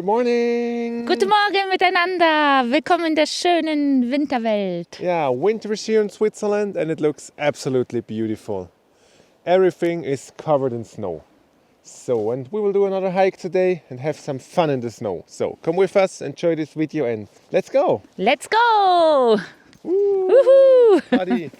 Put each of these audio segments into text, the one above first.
morning! Guten Morgen miteinander! Willkommen in der schönen Winterwelt. Yeah, winter is here in Switzerland and it looks absolutely beautiful. Everything is covered in snow. So, and we will do another hike today and have some fun in the snow. So, come with us, enjoy this video and let's go! Let's go! Woo! Woohoo! Party!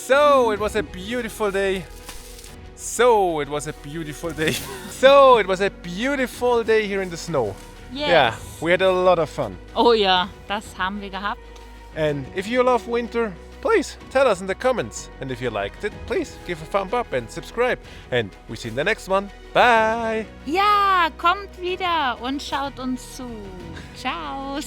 So it was a beautiful day. So it was a beautiful day. So it was a beautiful day here in the snow. Yes. Yeah, we had a lot of fun. Oh ja, das haben wir gehabt. And if you love winter, please tell us in the comments. And if you liked it, please give a thumb up and subscribe. And we see you in the next one. Bye! Ja, kommt wieder und schaut uns zu. Ciao!